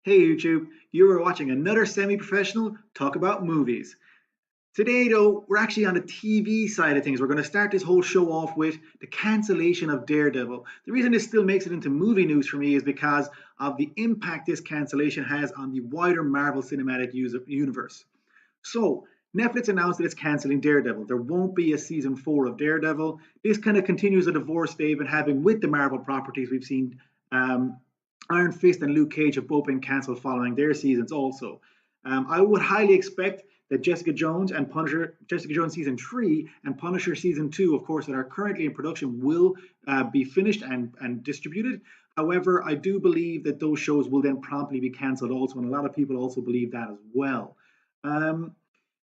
Hey YouTube, you are watching another semi-professional talk about movies. Today though, we're actually on the TV side of things. We're going to start this whole show off with the cancellation of Daredevil. The reason this still makes it into movie news for me is because of the impact this cancellation has on the wider Marvel Cinematic Universe. So, Netflix announced that it's canceling Daredevil. There won't be a season 4 of Daredevil. This kind of continues a divorce they've been having with the Marvel properties. We've seen Iron Fist and Luke Cage have both been cancelled following their seasons also. I would highly expect that Jessica Jones season 3 and Punisher season 2, of course, that are currently in production, will be finished and distributed. However, I do believe that those shows will then promptly be cancelled also, and a lot of people also believe that as well. Um,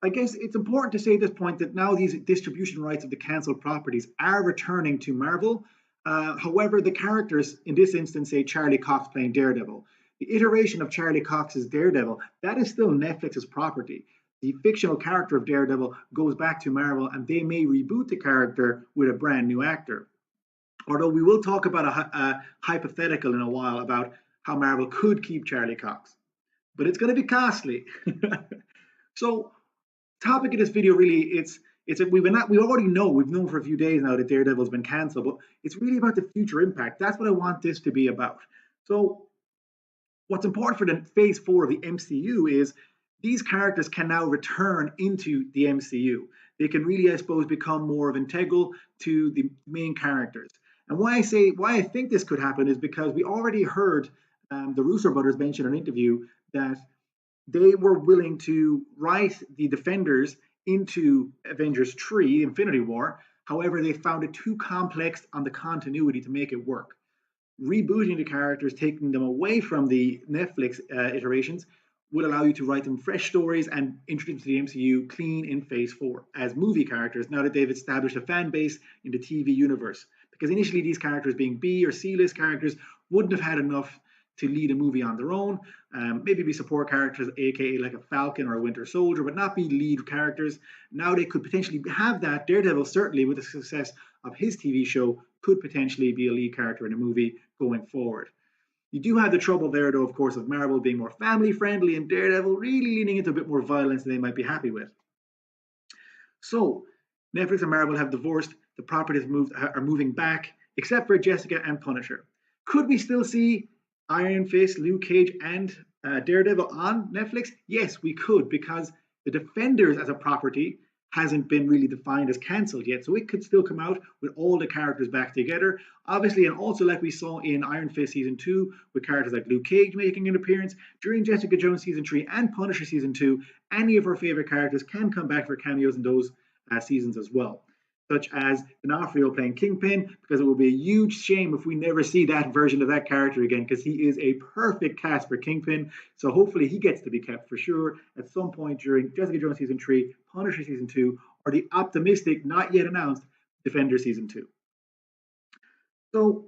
I guess it's important to say at this point that now these distribution rights of the cancelled properties are returning to Marvel. However, the characters in this instance, say Charlie Cox playing Daredevil, the iteration of Charlie Cox's Daredevil, that is still Netflix's property. The fictional character of Daredevil goes back to Marvel, and they may reboot the character with a brand new actor. Although we will talk about a hypothetical in a while about how Marvel could keep Charlie Cox, but it's going to be costly. So topic of this video really we already know, we've known for a few days now that Daredevil's been cancelled, but it's really about the future impact. That's what I want this to be about. So what's important for the phase 4 of the MCU is these characters can now return into the MCU. They can really, I suppose, become more of integral to the main characters. And why I think this could happen is because we already heard the Russo brothers mention in an interview that they were willing to write the Defenders into Avengers 3, Infinity War. However, they found it too complex on the continuity to make it work. Rebooting the characters, taking them away from the Netflix iterations, would allow you to write them fresh stories and introduce them to the MCU clean in Phase 4 as movie characters now that they've established a fan base in the TV universe. Because initially, these characters being B or C list characters wouldn't have had enough to lead a movie on their own, maybe be support characters, aka like a Falcon or a Winter Soldier, but not be lead characters. Now they could potentially have that. Daredevil, certainly with the success of his TV show, could potentially be a lead character in a movie going forward. You do have the trouble there, though, of course, of Marvel being more family friendly and Daredevil really leaning into a bit more violence than they might be happy with. So Netflix and Marvel have divorced. The properties are moving back, except for Jessica and Punisher. Could we still see Iron Fist, Luke Cage, and Daredevil on Netflix? Yes, we could, because the Defenders as a property hasn't been really defined as cancelled yet. So it could still come out with all the characters back together. Obviously, and also like we saw in Iron Fist Season 2, with characters like Luke Cage making an appearance, during Jessica Jones Season 3 and Punisher Season 2, any of our favourite characters can come back for cameos in those seasons as well, such as D'Onofrio playing Kingpin, because it will be a huge shame if we never see that version of that character again, because he is a perfect cast for Kingpin. So hopefully he gets to be kept for sure at some point during Jessica Jones Season 3, Punisher Season 2, or the optimistic, not yet announced, Defender Season 2. So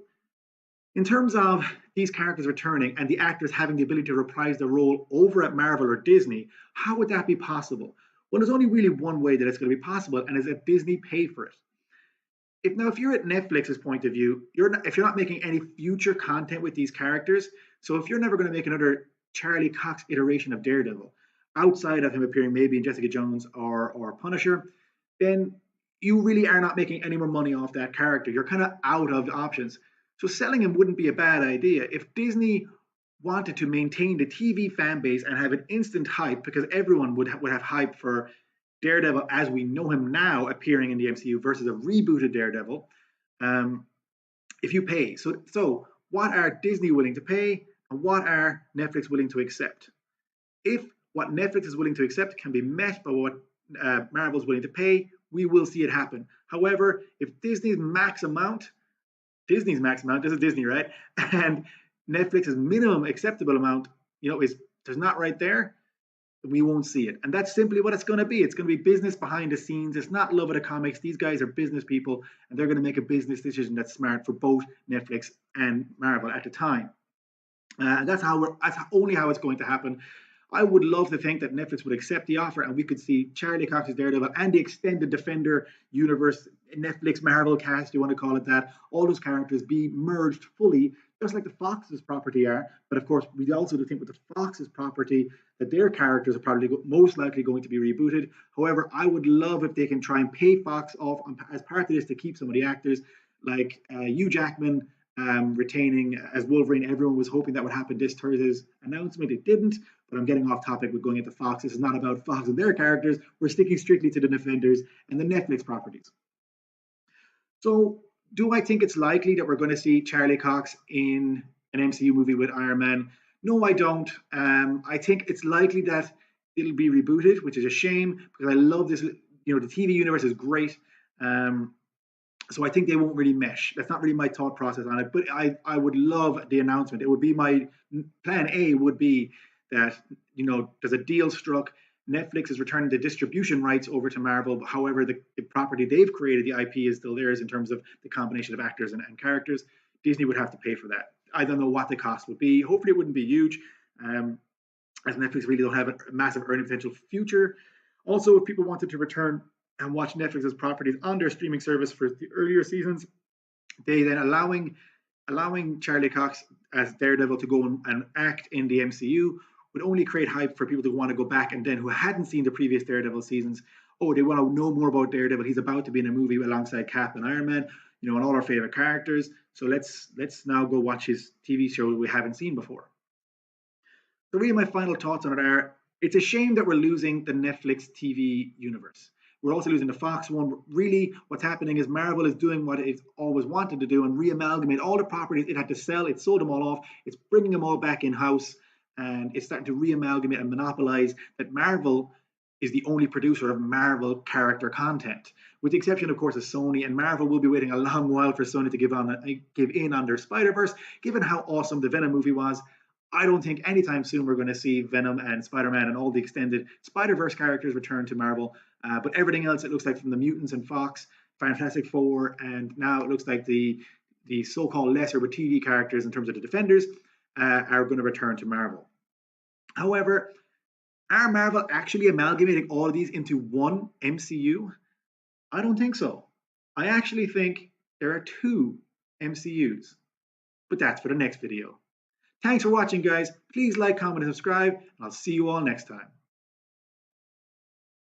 in terms of these characters returning and the actors having the ability to reprise their role over at Marvel or Disney, how would that be possible? Well, there's only really one way that it's going to be possible, and is that Disney pay for it. If you're at Netflix's point of view, if you're not making any future content with these characters, so if you're never going to make another Charlie Cox iteration of Daredevil, outside of him appearing maybe in Jessica Jones or Punisher, then you really are not making any more money off that character. You're kind of out of options. So selling him wouldn't be a bad idea. If Disney wanted to maintain the TV fan base and have an instant hype, because everyone would have hype for Daredevil as we know him now appearing in the MCU versus a rebooted Daredevil. If you pay, so what are Disney willing to pay, and what are Netflix willing to accept? If what Netflix is willing to accept can be met by what Marvel's willing to pay, we will see it happen. However, if Disney's max amount, this is Disney, right? And Netflix's minimum acceptable amount, is there's not right there, we won't see it. And that's simply what it's going to be. It's going to be business behind the scenes. It's not love of the comics. These guys are business people, and they're going to make a business decision that's smart for both Netflix and Marvel at the time. That's only how it's going to happen. I would love to think that Netflix would accept the offer and we could see Charlie Cox's Daredevil and the extended Defender universe, Netflix Marvel cast, you want to call it that, all those characters be merged fully just like the Fox's property are. But of course, we also do think with the Fox's property that their characters are probably most likely going to be rebooted. However, I would love if they can try and pay Fox off as part of this to keep some of the actors, like Hugh Jackman retaining as Wolverine. Everyone was hoping that would happen this Thursday's announcement. It didn't, but I'm getting off topic with going into Fox. This is not about Fox and their characters. We're sticking strictly to the Defenders and the Netflix properties. So, do I think it's likely that we're going to see Charlie Cox in an MCU movie with Iron Man? No, I don't. I think it's likely that it'll be rebooted, which is a shame because I love this. The TV universe is great. So I think they won't really mesh. That's not really my thought process on it, but I would love the announcement. It would be my plan A would be that there's a deal struck. Netflix is returning the distribution rights over to Marvel. However, the property they've created, the IP, is still theirs in terms of the combination of actors and characters. Disney would have to pay for that. I don't know what the cost would be. Hopefully, it wouldn't be huge, as Netflix really don't have a massive earning potential future. Also, if people wanted to return and watch Netflix's properties on their streaming service for the earlier seasons, they then allowing Charlie Cox as Daredevil to go and act in the MCU would only create hype for people who want to go back and then who hadn't seen the previous Daredevil seasons. Oh, they want to know more about Daredevil. He's about to be in a movie alongside Cap and Iron Man, and all our favorite characters. So let's now go watch his TV show we haven't seen before. So really, my final thoughts on it are: it's a shame that we're losing the Netflix TV universe. We're also losing the Fox one. Really, what's happening is Marvel is doing what it's always wanted to do and reamalgamate all the properties it had to sell. It sold them all off. It's bringing them all back in house, and it's starting to reamalgamate and monopolize that Marvel is the only producer of Marvel character content, with the exception, of course, of Sony. And Marvel will be waiting a long while for Sony to give in on their Spider-Verse, given how awesome the Venom movie was. I don't think anytime soon we're going to see Venom and Spider-Man and all the extended Spider-Verse characters return to Marvel. But everything else, it looks like, from the Mutants and Fox, Fantastic Four, and now it looks like the so-called lesser but TV characters in terms of the Defenders are going to return to Marvel. However, are Marvel actually amalgamating all of these into one MCU? I don't think so. I actually think there are two MCUs, but that's for the next video. Thanks for watching, guys. Please like, comment, and subscribe, and I'll see you all next time.